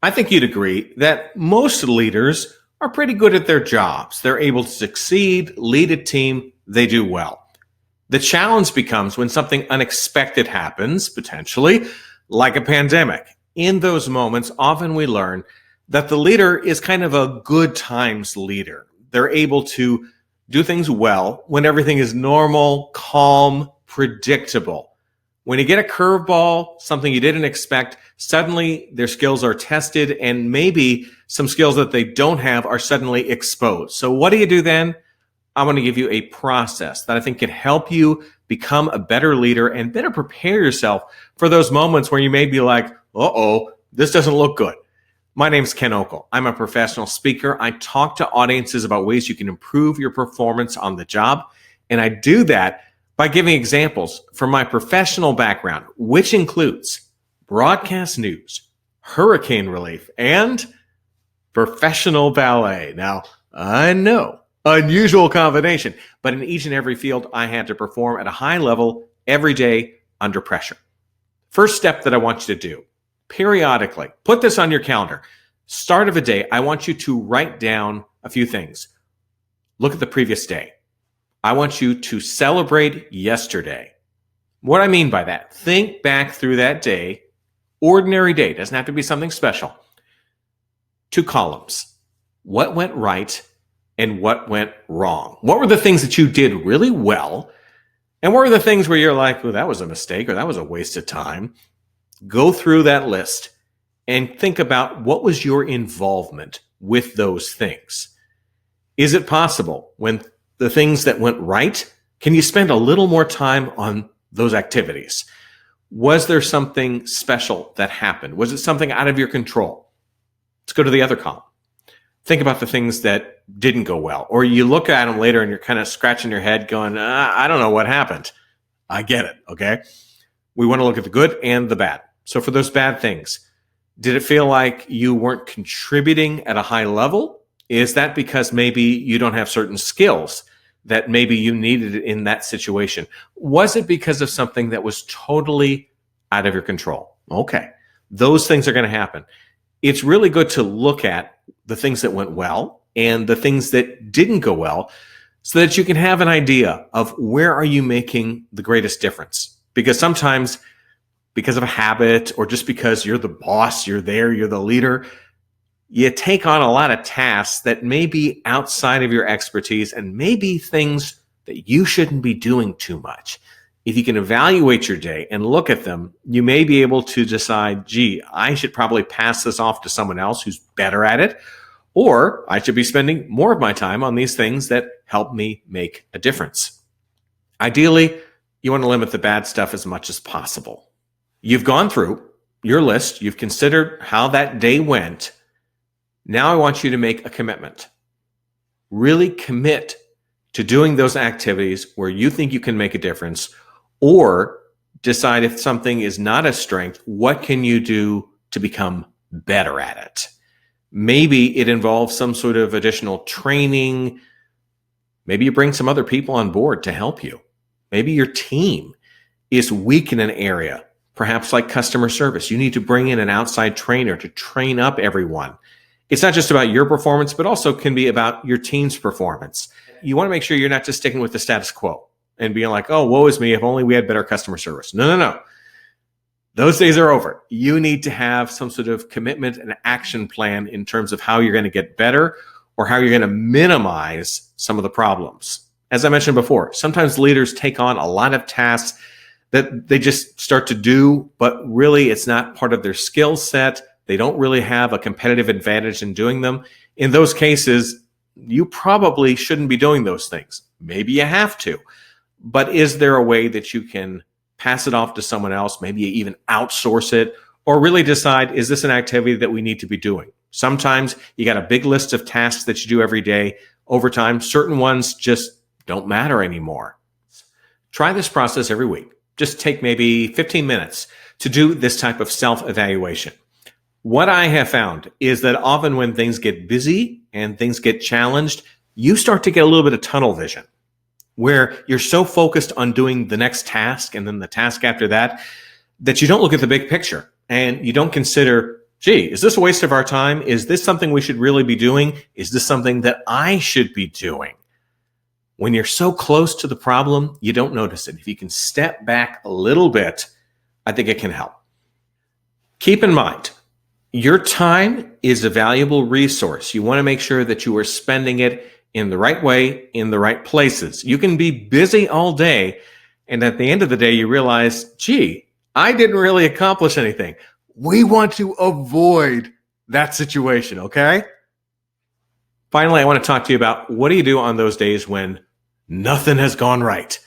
I think you'd agree that most leaders are pretty good at their jobs. They're able to succeed, lead a team, they do well. The challenge becomes when something unexpected happens, potentially, like a pandemic. In those moments, often we learn that the leader is kind of a good times leader. They're able to do things well when everything is normal, calm, predictable. When you get a curveball, something you didn't expect, suddenly their skills are tested and maybe some skills that they don't have are suddenly exposed. So what do you do then? I want to give you a process that I think can help you become a better leader and better prepare yourself for those moments where you may be like, uh-oh, this doesn't look good. My name is Ken Okel. I'm a professional speaker. I talk to audiences about ways you can improve your performance on the job. And I do that by giving examples from my professional background, which includes broadcast news, hurricane relief, and professional ballet. Now, I know, unusual combination, but in each and every field, I had to perform at a high level every day under pressure. First step that I want you to do, periodically, put this on your calendar. Start of a day, I want you to write down a few things. Look at the previous day. I want you to celebrate yesterday. What I mean by that, think back through that day, ordinary day, doesn't have to be something special. 2 columns. What went right and what went wrong? What were the things that you did really well? And what were the things where you're like, well, that was a mistake or that was a waste of time? Go through that list and think about what was your involvement with those things. Is it possible when the things that went right, can you spend a little more time on those activities? Was there something special that happened? Was it something out of your control? Let's go to the other column. Think about the things that didn't go well, or you look at them later and you're kind of scratching your head going, I don't know what happened. I get it, okay? We want to look at the good and the bad. So for those bad things, did it feel like you weren't contributing at a high level? Is that because maybe you don't have certain skills that maybe you needed in that situation? Was it because of something that was totally out of your control? Okay, those things are going to happen. It's really good to look at the things that went well and the things that didn't go well so that you can have an idea of where are you making the greatest difference. Because sometimes because of a habit or just because you're the boss, you're there, you're the leader, you take on a lot of tasks that may be outside of your expertise and maybe things that you shouldn't be doing too much. If you can evaluate your day and look at them, you may be able to decide, gee, I should probably pass this off to someone else who's better at it, or I should be spending more of my time on these things that help me make a difference. Ideally, you want to limit the bad stuff as much as possible. You've gone through your list. You've considered how that day went. Now I want you to make a commitment. Really commit to doing those activities where you think you can make a difference, or decide if something is not a strength, what can you do to become better at it? Maybe it involves some sort of additional training. Maybe you bring some other people on board to help you. Maybe your team is weak in an area, perhaps like customer service. You need to bring in an outside trainer to train up everyone. It's not just about your performance, but also can be about your team's performance. You want to make sure you're not just sticking with the status quo and being like, oh, woe is me, if only we had better customer service. No. Those days are over. You need to have some sort of commitment and action plan in terms of how you're going to get better or how you're going to minimize some of the problems. As I mentioned before, sometimes leaders take on a lot of tasks that they just start to do, but really it's not part of their skill set. They don't really have a competitive advantage in doing them. In those cases, you probably shouldn't be doing those things. Maybe you have to. But is there a way that you can pass it off to someone else, maybe you even outsource it, or really decide, is this an activity that we need to be doing? Sometimes you got a big list of tasks that you do every day. Over time, certain ones just don't matter anymore. Try this process every week. Just take maybe 15 minutes to do this type of self-evaluation. What I have found is that often when things get busy and things get challenged, you start to get a little bit of tunnel vision, where you're so focused on doing the next task and then the task after that, that you don't look at the big picture and you don't consider Gee, is this a waste of our time? Is this something we should really be doing? Is this something that I should be doing? When you're so close to the problem, you don't notice it. If you can step back a little bit, I think it can help. Keep in mind, your time is a valuable resource. You want to make sure that you are spending it in the right way, in the right places. You can be busy all day, and at the end of the day, you realize, gee, I didn't really accomplish anything. We want to avoid that situation, okay? Finally, I want to talk to you about what do you do on those days when nothing has gone right?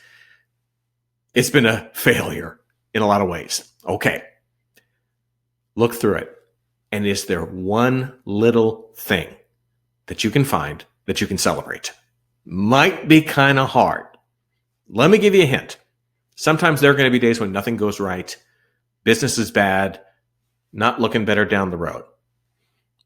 It's been a failure in a lot of ways. Okay. Look through it. And is there one little thing that you can find that you can celebrate? Might be kind of hard. Let me give you a hint. Sometimes there are going to be days when nothing goes right. Business is bad. Not looking better down the road.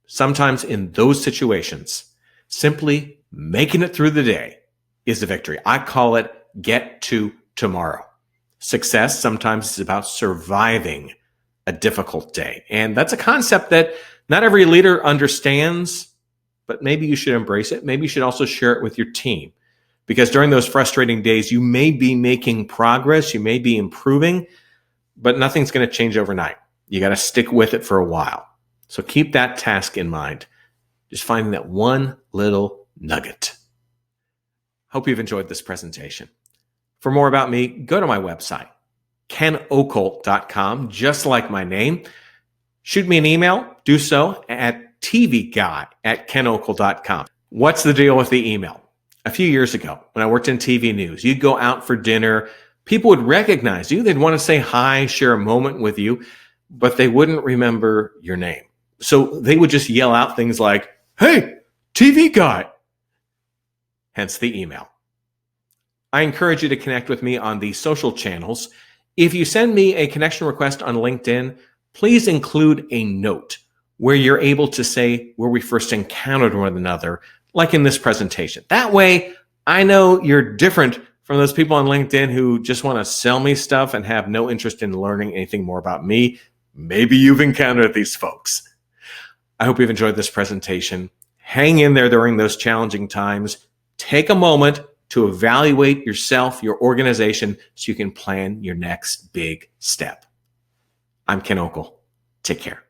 Sometimes in those situations, simply making it through the day is a victory. I call it get to tomorrow. Success sometimes is about surviving a difficult day. And that's a concept that not every leader understands, but maybe you should embrace it. Maybe you should also share it with your team. Because during those frustrating days, you may be making progress, you may be improving, but nothing's going to change overnight. You got to stick with it for a while. So keep that task in mind. Just finding that one little nugget. Hope you've enjoyed this presentation. For more about me, go to my website, kenokel.com, just like my name. Shoot me an email. Do so at tvguy@kenokel.com. What's the deal with the email? A few years ago, when I worked in TV news, you'd go out for dinner. People would recognize you. They'd want to say hi, share a moment with you, but they wouldn't remember your name. So they would just yell out things like, "Hey, TV guy." Hence the email. I encourage you to connect with me on the social channels. If you send me a connection request on LinkedIn, please include a note where you're able to say where we first encountered one another, like in this presentation. That way, I know you're different from those people on LinkedIn who just want to sell me stuff and have no interest in learning anything more about me. Maybe you've encountered these folks. I hope you've enjoyed this presentation. Hang in there during those challenging times. Take a moment to evaluate yourself, your organization, so you can plan your next big step. I'm Ken Okel. Take care.